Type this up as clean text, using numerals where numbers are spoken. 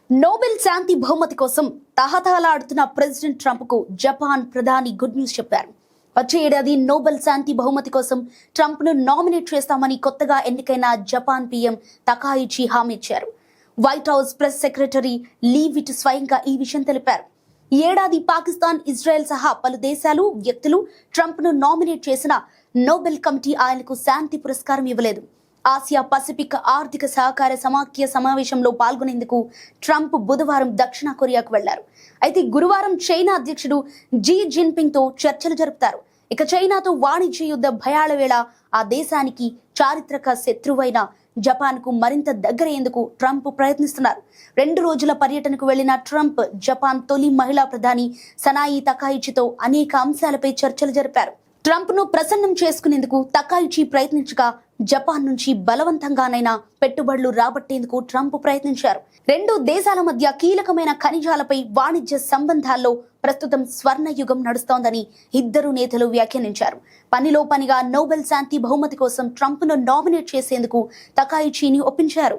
Nobel శాంతి బహుమతి కోసం తహతహలాడుతున్న president Trump కు జపాన్ ప్రధాని గుడ్ న్యూస్ చెప్పారు. వచ్చే ఏడాది నోబెల్ శాంతి బహుమతి కోసం ట్రంప్ ను నామినేట్ చేస్తామని కొత్తగా ఎన్నికైన జపాన్ పీఎం తకాయిచి హామీ ఇచ్చారు. White house press secretary Leavitt స్వయంగా ఈ విషయం తెలిపారు. ఈ ఏడాది పాకిస్తాన్, ఇజ్రాయెల్ సహా పలు దేశాలు, వ్యక్తులు ట్రంప్ ను నామినేట్ చేసిన నోబెల్ కమిటీ ఆయనకు శాంతి పురస్కారం ఇవ్వలేదు. ఆసియా పసిఫిక్ ఆర్థిక సహకార సమాఖ్య సమావేశంలో పాల్గొనేందుకు ట్రంప్ బుధవారం దక్షిణ కొరియాకు వెళ్లారు. అయితే గురువారం చైనా అధ్యక్షుడు జీ జిన్పింగ్ తో చర్చలు జరుపుతారు. ఇక చైనాతో వాణిజ్య యుద్ధ భయాల వేళ ఆ దేశానికి చారిత్రక శత్రువైన జపాన్ కు మరింత దగ్గరయ్యేందుకు ట్రంప్ ప్రయత్నిస్తున్నారు. 2 రోజుల పర్యటనకు వెళ్లిన ట్రంప్ జపాన్ తొలి మహిళా ప్రధాని సనాయి తకాయిచితో అనేక అంశాలపై చర్చలు జరిపారు. ట్రంప్ ను ప్రసన్నం చేసుకునేందుకు తకాయిచి ప్రయత్నించగా జపాన్ నుంచి బలవంతంగానైనా పెట్టుబడులు రాబట్టేందుకు ట్రంప్ ప్రయత్నించారు. 2 దేశాల మధ్య కీలకమైన ఖనిజాలపై వాణిజ్య సంబంధాల్లో ప్రస్తుతం స్వర్ణయుగం నడుస్తోందని ఇద్దరు నేతలు వ్యాఖ్యానించారు. పనిలో పనిగా నోబెల్ శాంతి బహుమతి కోసం ట్రంప్ ను నామినేట్ చేసేందుకు తకాయిచిని ఒప్పించారు.